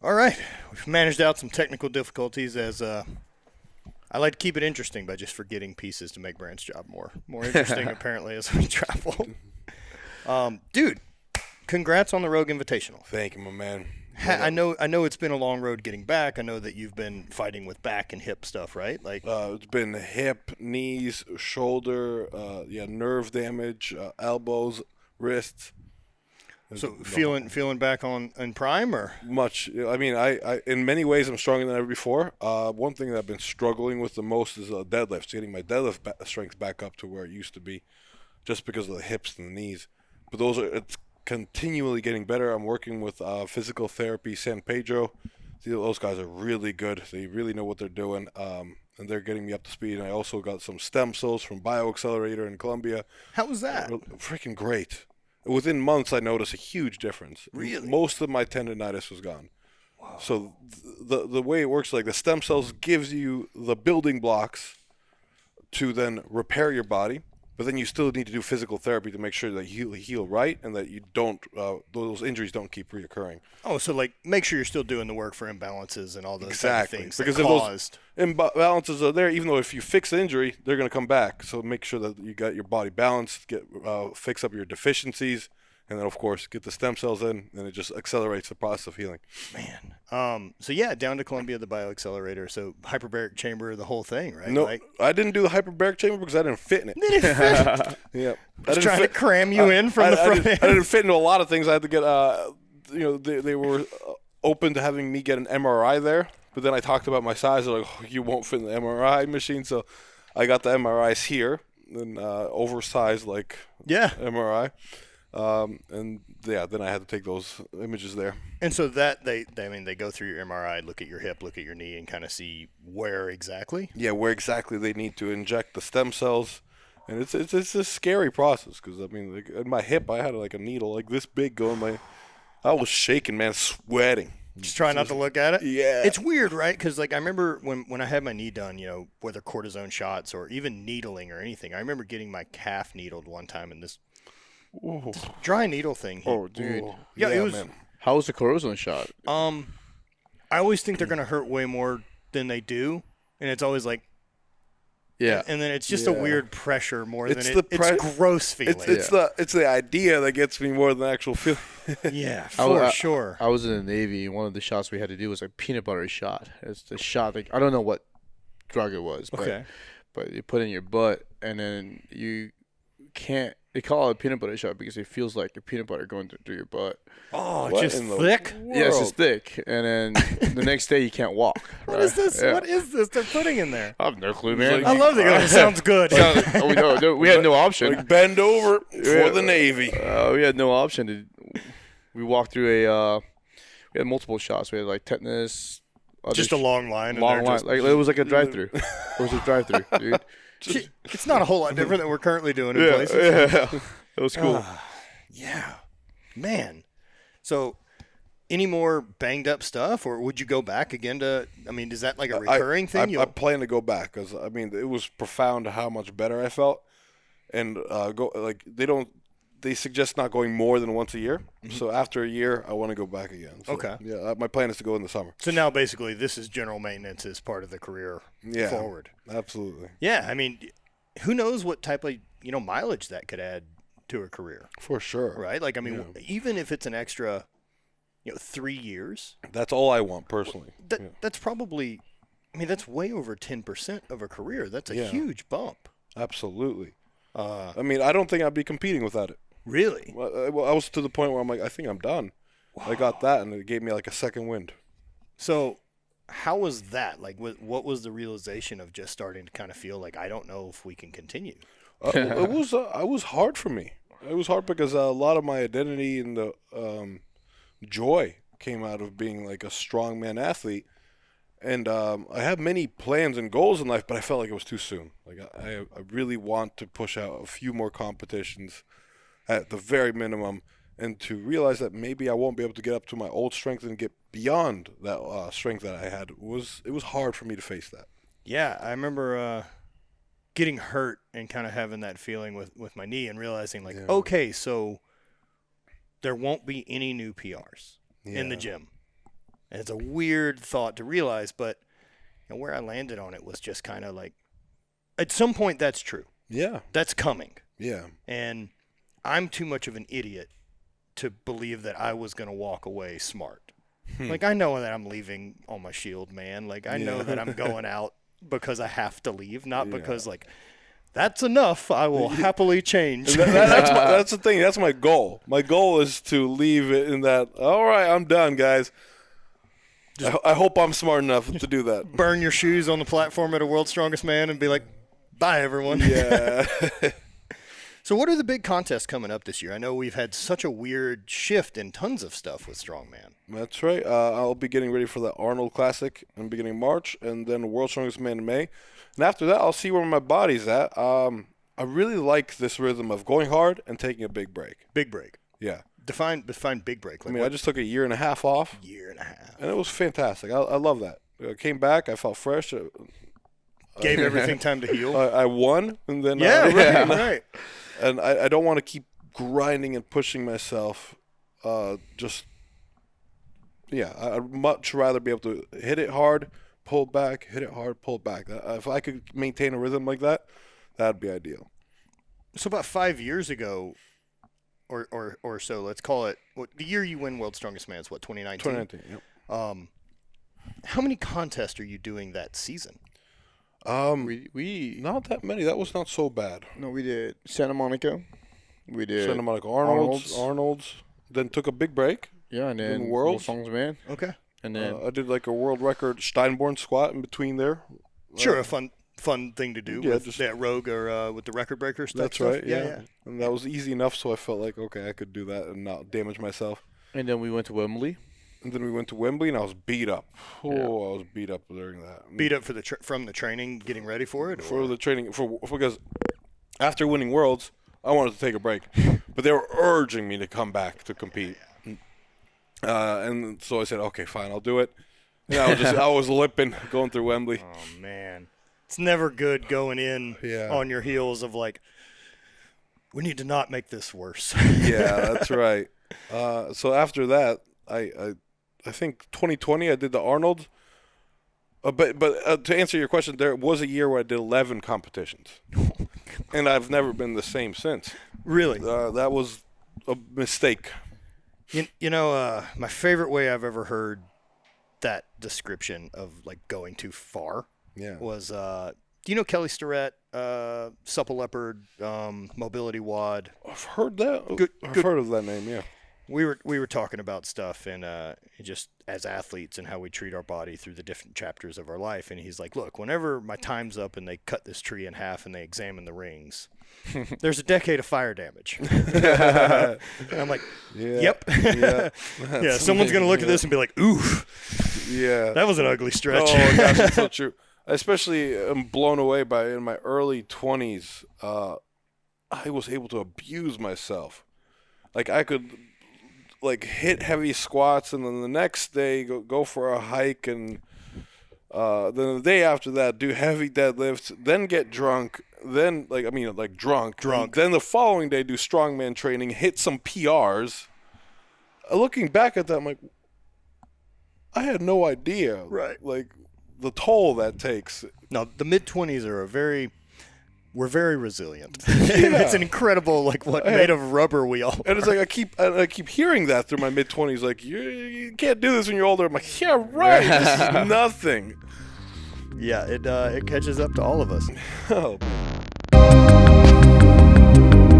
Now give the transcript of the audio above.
All right. We've managed out some technical difficulties as I like to keep it interesting by just forgetting pieces to make Brant's job more interesting apparently as we travel. Dude, congrats on the Rogue Invitational. Thank you, my man. I know it's been a long road getting back. I know that you've been fighting with back and hip stuff, right? Like It's been hip, knees, shoulder, nerve damage, elbows, wrists. so feeling back on in prime or Much. I mean, I in many ways I'm stronger than ever before. One thing that I've been struggling with the most is deadlifts. Getting my deadlift strength back up to where it used to be, just because of the hips and the knees. But it's continually getting better. I'm working with physical therapy, San Pedro. Those guys are really good. They really know what they're doing, and they're getting me up to speed. And I also got some stem cells from BioAccelerator in Colombia. how was that? Freaking great. Within months, I noticed a huge difference. Really? Most of my tendonitis was gone. Wow. So the way it works, like the stem cells gives you the building blocks to then repair your body, but then you still need to do physical therapy to make sure that you heal right and that you don't those injuries don't keep reoccurring. Oh, so like make sure you're still doing the work for imbalances and all those Exactly. type of things Because that if caused. those imbalances are there, even though if you fix the injury, they're going to come back. So make sure that you got your body balanced, fix up your deficiencies, and then of course get the stem cells in, and it just accelerates the process of healing. Man. So yeah, down to Columbia, the BioAccelerator. So hyperbaric chamber, the whole thing, right? No, Like, I didn't do the hyperbaric chamber because I didn't fit in it. did it fit? Yeah, Just trying to cram you in from the front end. I didn't fit into a lot of things. I had to get, they were open to having me get an MRI there, but then I talked about my size. They're like, oh, you won't fit in the MRI machine, so I got the MRIs here, and oversized MRI, and yeah, then I had to take those images there. And so that they go through your MRI, look at your hip, look at your knee, and kind of see where exactly. Yeah, where exactly they need to inject the stem cells. And it's a scary process because, I mean, like, in my hip, I had like a needle like this big going my – I was shaking, man, sweating. Just try not to look at it. Yeah. It's weird, right? Because like I remember when I had my knee done, whether cortisone shots or even needling or anything. I remember getting my calf needled one time in this dry needle thing. Oh, dude. Yeah, it was. man. How was the cortisone shot? I always think they're gonna hurt way more than they do, and it's always like. Yeah. And then it's just a weird pressure more It's than the it's gross feeling. It's the idea that gets me more than the actual feeling. Yeah, for sure. I was in the Navy, and one of the shots we had to do was a peanut butter shot. It's the shot that I don't know what drug it was, but you put it in your butt, and then you can't. They call it a peanut butter shot because it feels like a peanut butter going through your butt. Oh, What just in the thick. Yes, it's thick, and then the next day you can't walk. What right? is this? Yeah. What is this they're putting in there? I have no clue, man. I love that. It sounds good. We had no option. Like bend over for the Navy. We had no option. We walked through we had multiple shots. We had like tetanus. Just a long line. long and line. just- Like it was like a drive-through. It was a drive-through, dude. It's not a whole lot different than we're currently doing in Yeah, places. yeah. It was cool. Yeah, man. So, any more banged up stuff, or would you go back again to? I mean, is that like a recurring thing? I plan to go back because I mean it was profound how much better I felt, and they suggest not going more than once a year. Mm-hmm. So after a year, I want to go back again. So, Okay. Yeah, my plan is to go in the summer. So now, basically, this is general maintenance as part of the career forward. Absolutely. Yeah, I mean, who knows what type of mileage that could add to a career, For sure. right? Like, I mean, even if it's an extra, 3 years, That's all I want personally. that's probably, I mean, that's way over 10% of a career. That's a huge bump. Absolutely. I mean, I don't think I'd be competing without it. Really? Well, I was to the point where I'm like, I think I'm done. Wow. I got that, and it gave me like a second wind. So, how was that? Like, what was the realization of just starting to kind of feel like I don't know if we can continue? It was hard for me. It was hard because a lot of my identity and the joy came out of being like a strongman athlete, and I have many plans and goals in life, but I felt like it was too soon. Like I really want to push out a few more competitions at the very minimum, and to realize that maybe I won't be able to get up to my old strength and get beyond that strength that I had it was hard for me to face that. Yeah, I remember getting hurt and kind of having that feeling with my knee and realizing like, okay, so there won't be any new PRs in the gym. And it's a weird thought to realize, but where I landed on it was just kind of like, at some point that's true. Yeah. That's coming. Yeah. And I'm too much of an idiot to believe that I was going to walk away smart. Like, I know that I'm leaving on my shield, man. Like, I know that I'm going out because I have to leave, not because, like, that's enough. I will happily change. That's the thing. That's my goal. My goal is to leave it in that, all right, I'm done, guys. I hope I'm smart enough to do that. Burn your shoes on the platform at a World's Strongest Man and be like, bye, everyone. Yeah. So what are the big contests coming up this year? I know we've had such a weird shift in tons of stuff with Strongman. That's right. I'll be getting ready for the Arnold Classic in the beginning of March, and then the World's Strongest Man in May. And after that, I'll see where my body's at. I really like this rhythm of going hard and taking a big break. Big break. Yeah. Define big break. Like I just took a year and a half off. Year and a half. And it was fantastic. I love that. I came back. I felt fresh. Gave everything time to heal. I won, and then right. And I don't want to keep grinding and pushing myself. I'd much rather be able to hit it hard, pull back, hit it hard, pull back. If I could maintain a rhythm like that, that'd be ideal. So about 5 years ago, or so, let's call it, the year you win World's Strongest Man is what, 2019? 2019, yep. How many contests are you doing that season? We Not that many. That was not so bad. No, we did Santa Monica. We did Santa Monica Arnold's. Then took a big break. Yeah, and then World's. Songs Man. Okay. And then I did like a world record Steinborn squat in between there. Sure, a fun thing to do with just that Rogue or with the record breaker stuff. That's right. Yeah. And that was easy enough, so I felt like, okay, I could do that and not damage myself. And then we went to Wembley. And then we went to Wembley, and I was beat up. I was beat up during that. Beat up for from the training, getting ready for it? For the training, because after winning Worlds, I wanted to take a break. But they were urging me to come back to compete. And so I said, okay, fine, I'll do it. And I was limping going through Wembley. Oh, man. It's never good going in on your heels of like, we need to not make this worse. Yeah, that's right. So after that, I think 2020 I did the Arnold. But to answer your question, there was a year where I did 11 competitions. And I've never been the same since. Really? That was a mistake. You know, my favorite way I've ever heard that description of like going too far was, do you know Kelly Starrett, Supple Leopard, Mobility WOD? I've heard that. I've heard of that name, yeah. We were talking about stuff and just as athletes and how we treat our body through the different chapters of our life. And he's like, look, whenever my time's up and they cut this tree in half and they examine the rings, there's a decade of fire damage. And I'm like, yep. Yeah, someone's going to look at this and be like, oof. Yeah. That was an ugly stretch. Oh, gosh, it's so true. I especially am blown away by in my early 20s, I was able to abuse myself. Like I could like hit heavy squats and then the next day go for a hike and then the day after that do heavy deadlifts, then get drunk, then drunk. Then the following day do strongman training, hit some PRs. Looking back at that, I'm like, I had no idea. Right. Like the toll that takes. No, the mid-20s are we're very resilient. It's an incredible, made of rubber we all are. And it's like I keep hearing that through my mid-20s, like, you can't do this when you're older. I'm like, yeah, right, this is nothing. Yeah, it catches up to all of us. Oh, man.